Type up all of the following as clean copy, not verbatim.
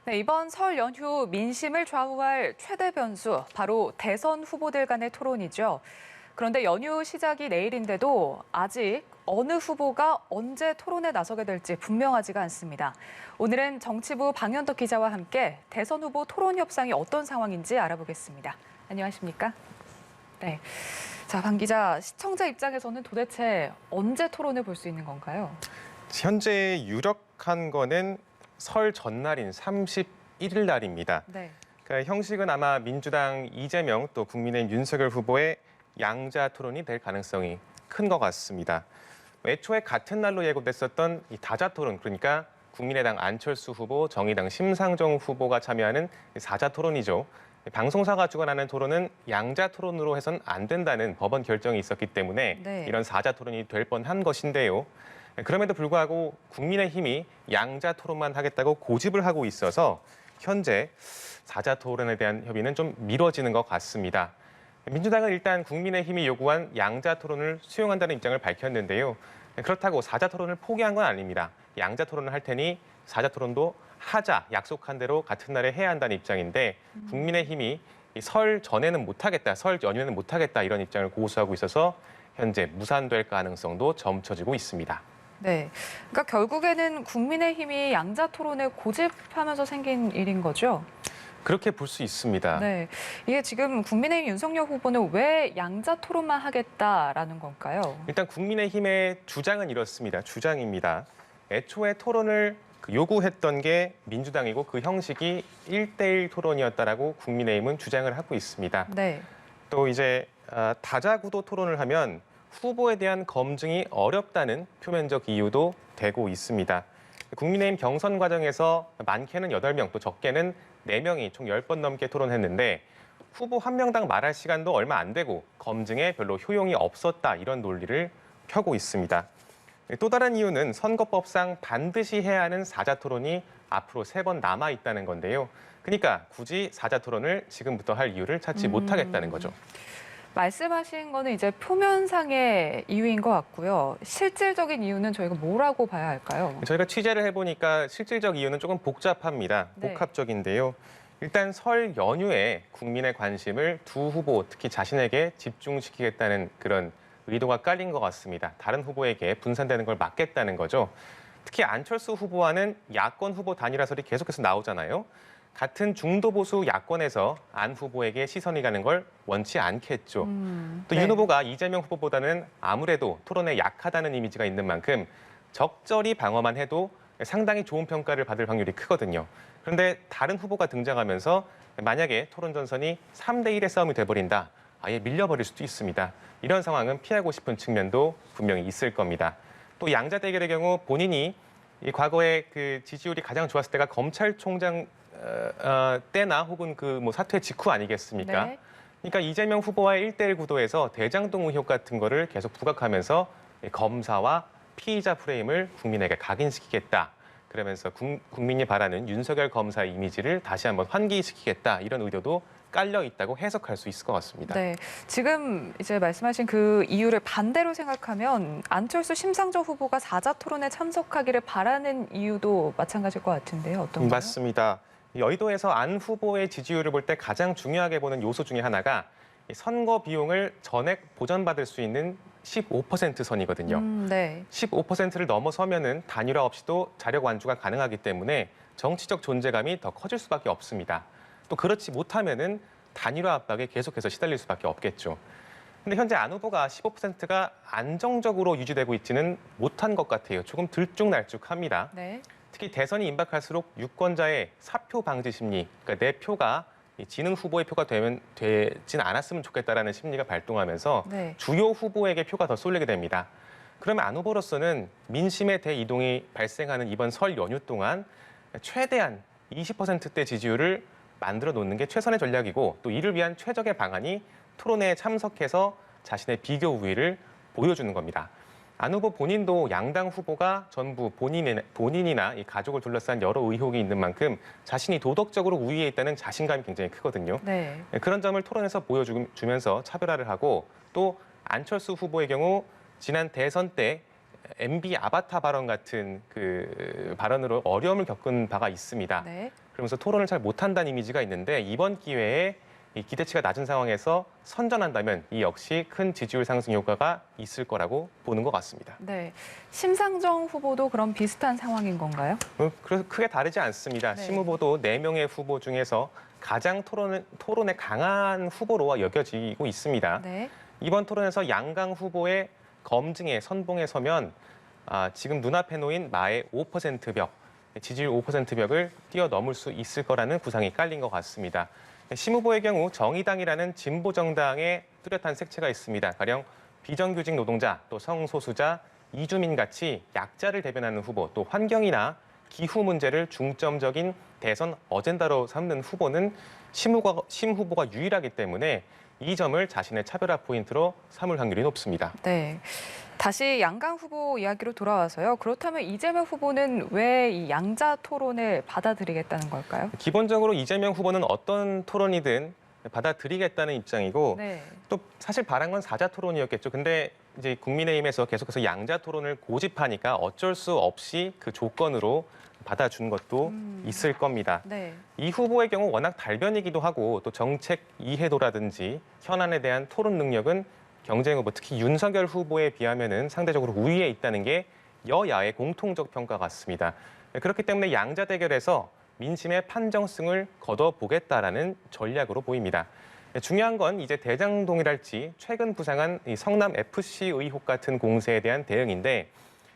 네, 이번 설 연휴 민심을 좌우할 최대 변수, 바로 대선 후보들 간의 토론이죠. 그런데 연휴 시작이 내일인데도 아직 어느 후보가 언제 토론에 나서게 될지 분명하지가 않습니다. 오늘은 정치부 방현덕 기자와 함께 대선 후보 토론 협상이 어떤 상황인지 알아보겠습니다. 안녕하십니까? 네. 자, 방 기자, 시청자 입장에서는 도대체 언제 토론을 볼 수 있는 건가요? 현재 유력한 거는 설 전날인 31일 날입니다. 네. 그러니까 형식은 아마 민주당 이재명 또 국민의힘 윤석열 후보의 양자 토론이 될 가능성이 큰 것 같습니다. 애초에 같은 날로 예고됐었던 이 다자 토론, 그러니까 국민의당 안철수 후보, 정의당 심상정 후보가 참여하는 사자 토론이죠. 방송사가 주관하는 토론은 양자 토론으로 해선 안 된다는 법원 결정이 있었기 때문에 네. 이런 사자 토론이 될 뻔한 것인데요. 그럼에도 불구하고 국민의힘이 양자 토론만 하겠다고 고집을 하고 있어서 현재 사자 토론에 대한 협의는 좀 미뤄지는 것 같습니다. 민주당은 일단 국민의힘이 요구한 양자 토론을 수용한다는 입장을 밝혔는데요. 그렇다고 사자 토론을 포기한 건 아닙니다. 양자 토론을 할 테니 사자 토론도 하자, 약속한 대로 같은 날에 해야 한다는 입장인데 국민의힘이 설 전에는 못하겠다, 설 연휴에는 못하겠다 이런 입장을 고수하고 있어서 현재 무산될 가능성도 점쳐지고 있습니다. 네, 그러니까 결국에는 국민의힘이 양자 토론을 고집하면서 생긴 일인 거죠? 그렇게 볼 수 있습니다. 네, 이게 지금 국민의힘 윤석열 후보는 왜 양자 토론만 하겠다라는 건가요? 일단 국민의힘의 주장은 이렇습니다. 주장입니다. 애초에 토론을 요구했던 게 민주당이고 그 형식이 1대1 토론이었다라고 국민의힘은 주장을 하고 있습니다. 네, 또 이제 다자구도 토론을 하면 후보에 대한 검증이 어렵다는 표면적 이유도 되고 있습니다. 국민의힘 경선 과정에서 많게는 8명, 또 적게는 4명이 총 10번 넘게 토론했는데 후보 한 명당 말할 시간도 얼마 안 되고 검증에 별로 효용이 없었다 이런 논리를 펴고 있습니다. 또 다른 이유는 선거법상 반드시 해야 하는 사자 토론이 앞으로 3번 남아 있다는 건데요. 그러니까 굳이 사자 토론을 지금부터 할 이유를 찾지 못하겠다는 거죠. 말씀하신 거는 이제 표면상의 이유인 것 같고요. 실질적인 이유는 저희가 뭐라고 봐야 할까요? 저희가 취재를 해보니까 실질적 이유는 조금 복잡합니다. 네. 복합적인데요. 일단 설 연휴에 국민의 관심을 두 후보, 특히 자신에게 집중시키겠다는 그런 의도가 깔린 것 같습니다. 다른 후보에게 분산되는 걸 막겠다는 거죠. 특히 안철수 후보와는 야권 후보 단일화설이 계속해서 나오잖아요. 같은 중도 보수 야권에서 안 후보에게 시선이 가는 걸 원치 않겠죠. 또 윤 네. 후보가 이재명 후보보다는 아무래도 토론에 약하다는 이미지가 있는 만큼 적절히 방어만 해도 상당히 좋은 평가를 받을 확률이 크거든요. 그런데 다른 후보가 등장하면서 만약에 토론 전선이 3대1의 싸움이 돼버린다. 아예 밀려버릴 수도 있습니다. 이런 상황은 피하고 싶은 측면도 분명히 있을 겁니다. 또 양자 대결의 경우 본인이 이 과거에 그 지지율이 가장 좋았을 때가 검찰총장 때나 혹은 그 뭐 사퇴 직후 아니겠습니까? 네. 그러니까 이재명 후보와의 1대1 구도에서 대장동 의혹 같은 거를 계속 부각하면서 검사와 피의자 프레임을 국민에게 각인시키겠다. 그러면서 국민이 바라는 윤석열 검사의 이미지를 다시 한번 환기시키겠다. 이런 의도도 깔려 있다고 해석할 수 있을 것 같습니다. 네, 지금 이제 말씀하신 그 이유를 반대로 생각하면 안철수 심상정 후보가 사자 토론에 참석하기를 바라는 이유도 마찬가지일 것 같은데요. 어떤가요? 맞습니다. 여의도에서 안 후보의 지지율을 볼 때 가장 중요하게 보는 요소 중에 하나가 선거 비용을 전액 보전받을 수 있는 15% 선이거든요. 네. 15%를 넘어서면은 단일화 없이도 자력 완주가 가능하기 때문에 정치적 존재감이 더 커질 수밖에 없습니다. 또 그렇지 못하면은 단일화 압박에 계속해서 시달릴 수밖에 없겠죠. 근데 현재 안 후보가 15%가 안정적으로 유지되고 있지는 못한 것 같아요. 조금 들쭉날쭉합니다. 네. 특히 대선이 임박할수록 유권자의 사표 방지 심리, 그러니까 내 표가 지는 후보의 표가 되진 않았으면 좋겠다라는 심리가 발동하면서 네. 주요 후보에게 표가 더 쏠리게 됩니다. 그러면 안 후보로서는 민심의 대이동이 발생하는 이번 설 연휴 동안 최대한 20%대 지지율을 만들어 놓는 게 최선의 전략이고 또 이를 위한 최적의 방안이 토론회에 참석해서 자신의 비교 우위를 보여주는 겁니다. 안 후보 본인도 양당 후보가 전부 본인이나 이 가족을 둘러싼 여러 의혹이 있는 만큼 자신이 도덕적으로 우위에 있다는 자신감이 굉장히 크거든요. 네. 그런 점을 토론에서 보여주면서 차별화를 하고 또 안철수 후보의 경우 지난 대선 때 MB 아바타 발언 같은 그 발언으로 어려움을 겪은 바가 있습니다. 네. 그러면서 토론을 잘 못한다는 이미지가 있는데 이번 기회에 이 기대치가 낮은 상황에서 선전한다면 이 역시 큰 지지율 상승 효과가 있을 거라고 보는 것 같습니다. 네. 심상정 후보도 그럼 비슷한 상황인 건가요? 그래서 크게 다르지 않습니다. 네. 심 후보도 4명의 후보 중에서 가장 토론에 강한 후보로 여겨지고 있습니다. 네. 이번 토론에서 양강 후보의 검증에 선봉에 서면 지금 눈앞에 놓인 마의 5% 벽, 지지율 5% 벽을 뛰어넘을 수 있을 거라는 구상이 깔린 것 같습니다. 심 후보의 경우 정의당이라는 진보 정당의 뚜렷한 색채가 있습니다. 가령 비정규직 노동자, 또 성소수자, 이주민 같이 약자를 대변하는 후보, 또 환경이나 기후 문제를 중점적인 대선 어젠다로 삼는 후보는 심 후보가 유일하기 때문에 이 점을 자신의 차별화 포인트로 삼을 확률이 높습니다. 네. 다시 양강 후보 이야기로 돌아와서요. 그렇다면 이재명 후보는 왜 이 양자 토론을 받아들이겠다는 걸까요? 기본적으로 이재명 후보는 어떤 토론이든 받아들이겠다는 입장이고 네. 또 사실 바란 건 사자 토론이었겠죠. 근데 이제 국민의힘에서 계속해서 양자 토론을 고집하니까 어쩔 수 없이 그 조건으로 받아준 것도 있을 겁니다. 네. 이 후보의 경우 워낙 달변이기도 하고 또 정책 이해도라든지 현안에 대한 토론 능력은 경쟁 후보, 특히 윤석열 후보에 비하면은 상대적으로 우위에 있다는 게 여야의 공통적 평가 같습니다. 그렇기 때문에 양자 대결에서 민심의 판정승을 거둬보겠다라는 전략으로 보입니다. 중요한 건 이제 대장동이랄지 최근 부상한 이 성남 FC 의혹 같은 공세에 대한 대응인데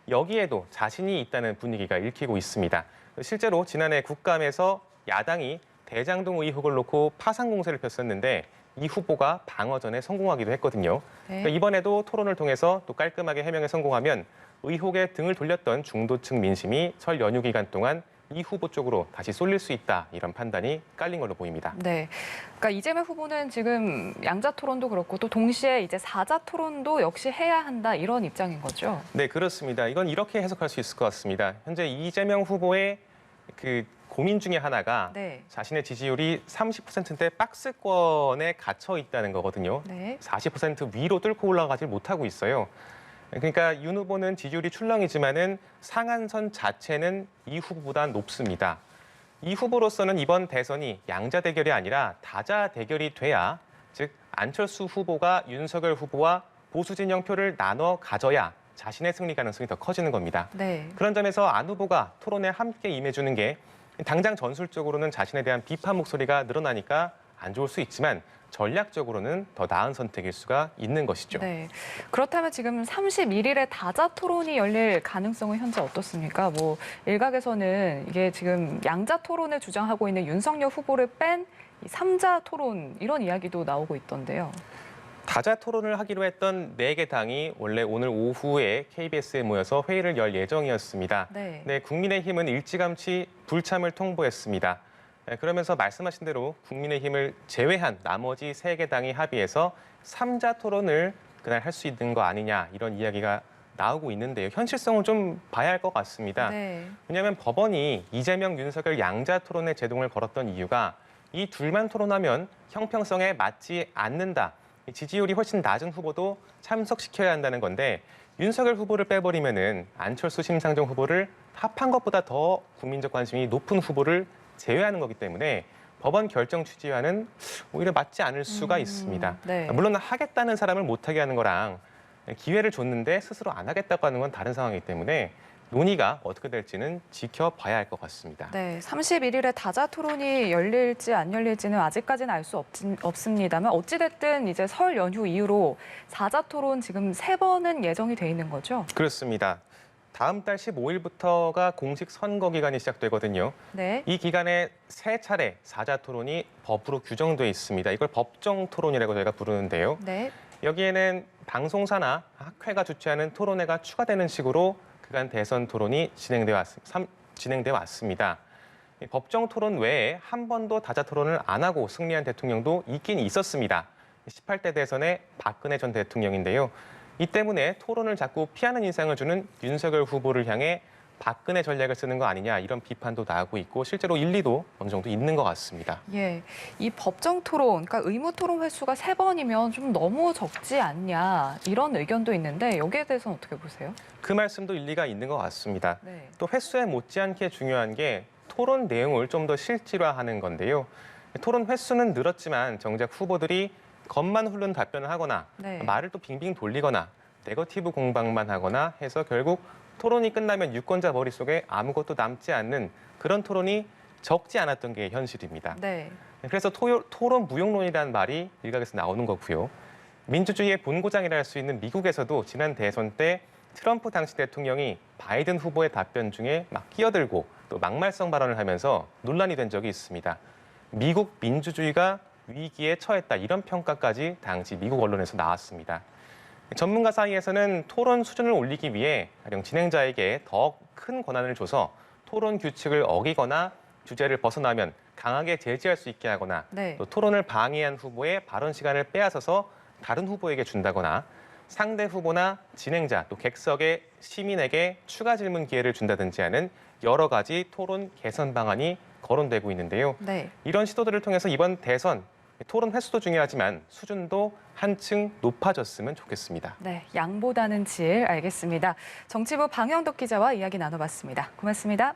여기에도 자신이 있다는 분위기가 읽히고 있습니다. 실제로 지난해 국감에서 야당이 대장동 의혹을 놓고 파상 공세를 폈었는데 이 후보가 방어전에 성공하기도 했거든요. 네. 그러니까 이번에도 토론을 통해서 또 깔끔하게 해명에 성공하면 의혹에 등을 돌렸던 중도층 민심이 설 연휴 기간 동안 이 후보 쪽으로 다시 쏠릴 수 있다 이런 판단이 깔린 걸로 보입니다. 네. 그러니까 이재명 후보는 지금 양자 토론도 그렇고 또 동시에 이제 사자 토론도 역시 해야 한다 이런 입장인 거죠. 네, 그렇습니다. 이건 이렇게 해석할 수 있을 것 같습니다. 현재 이재명 후보의 그 고민 중에 하나가 네. 자신의 지지율이 30%대 박스권에 갇혀 있다는 거거든요. 네. 40% 위로 뚫고 올라가지 못하고 있어요. 그러니까 윤 후보는 지지율이 출렁이지만은 상한선 자체는 이 후보보다 높습니다. 이 후보로서는 이번 대선이 양자 대결이 아니라 다자 대결이 돼야, 즉 안철수 후보가 윤석열 후보와 보수 진영 표를 나눠 가져야 자신의 승리 가능성이 더 커지는 겁니다. 네. 그런 점에서 안 후보가 토론에 함께 임해주는 게 당장 전술적으로는 자신에 대한 비판 목소리가 늘어나니까 안 좋을 수 있지만 전략적으로는 더 나은 선택일 수가 있는 것이죠. 네. 그렇다면 지금 31일에 다자 토론이 열릴 가능성은 현재 어떻습니까? 뭐 일각에서는 이게 지금 양자 토론을 주장하고 있는 윤석열 후보를 뺀 이 3자 토론 이런 이야기도 나오고 있던데요. 다자 토론을 하기로 했던 4개 당이 원래 오늘 오후에 KBS에 모여서 회의를 열 예정이었습니다. 네. 네, 국민의힘은 일찌감치 불참을 통보했습니다. 그러면서 말씀하신 대로 국민의힘을 제외한 나머지 3개 당이 합의해서 3자 토론을 그날 할 수 있는 거 아니냐 이런 이야기가 나오고 있는데요. 현실성은 좀 봐야 할 것 같습니다. 네. 왜냐하면 법원이 이재명, 윤석열 양자 토론에 제동을 걸었던 이유가 이 둘만 토론하면 형평성에 맞지 않는다. 지지율이 훨씬 낮은 후보도 참석시켜야 한다는 건데 윤석열 후보를 빼버리면은 안철수, 심상정 후보를 합한 것보다 더 국민적 관심이 높은 후보를 제외하는 거기 때문에 법원 결정 취지와는 오히려 맞지 않을 수가 있습니다. 네. 물론 하겠다는 사람을 못하게 하는 거랑 기회를 줬는데 스스로 안 하겠다고 하는 건 다른 상황이기 때문에 논의가 어떻게 될지는 지켜봐야 할 것 같습니다. 네, 31일에 다자 토론이 열릴지 안 열릴지는 아직까지는 알 수 없습니다만 어찌됐든 이제 설 연휴 이후로 사자 토론 지금 3번은 예정이 돼 있는 거죠? 그렇습니다. 다음 달 15일부터가 공식 선거 기간이 시작되거든요. 네. 이 기간에 3차례 사자 토론이 법으로 규정돼 있습니다. 이걸 법정 토론이라고 저희가 부르는데요. 네. 여기에는 방송사나 학회가 주최하는 토론회가 추가되는 식으로 그간 대선 토론이 진행돼 왔습니다. 법정 토론 외에 한 번도 다자 토론을 안 하고 승리한 대통령도 있긴 있었습니다. 18대 대선의 박근혜 전 대통령인데요. 이 때문에 토론을 자꾸 피하는 인상을 주는 윤석열 후보를 향해 박근혜 전략을 쓰는 거 아니냐 이런 비판도 나오고 있고 실제로 일리도 어느 정도 있는 것 같습니다. 예, 이 법정 토론, 그러니까 의무 토론 횟수가 3번이면 좀 너무 적지 않냐 이런 의견도 있는데 여기에 대해서는 어떻게 보세요? 그 말씀도 일리가 있는 것 같습니다. 네. 또 횟수에 못지않게 중요한 게 토론 내용을 좀 더 실질화하는 건데요. 토론 횟수는 늘었지만 정작 후보들이 겉만 훑는 답변을 하거나 네. 말을 또 빙빙 돌리거나 네거티브 공방만 하거나 해서 결국 토론이 끝나면 유권자 머릿속에 아무것도 남지 않는 그런 토론이 적지 않았던 게 현실입니다. 네. 그래서 토론 무용론이라는 말이 일각에서 나오는 거고요. 민주주의의 본고장이라 할 수 있는 미국에서도 지난 대선 때 트럼프 당시 대통령이 바이든 후보의 답변 중에 막 끼어들고 또 막말성 발언을 하면서 논란이 된 적이 있습니다. 미국 민주주의가 위기에 처했다 이런 평가까지 당시 미국 언론에서 나왔습니다. 전문가 사이에서는 토론 수준을 올리기 위해 가령 진행자에게 더 큰 권한을 줘서 토론 규칙을 어기거나 주제를 벗어나면 강하게 제지할 수 있게 하거나 네. 또 토론을 방해한 후보의 발언 시간을 빼앗아서 다른 후보에게 준다거나 상대 후보나 진행자 또 객석의 시민에게 추가 질문 기회를 준다든지 하는 여러 가지 토론 개선 방안이 거론되고 있는데요. 네. 이런 시도들을 통해서 이번 대선 토론 횟수도 중요하지만 수준도 한층 높아졌으면 좋겠습니다. 네, 양보다는 질 알겠습니다. 정치부 방영덕 기자와 이야기 나눠봤습니다. 고맙습니다.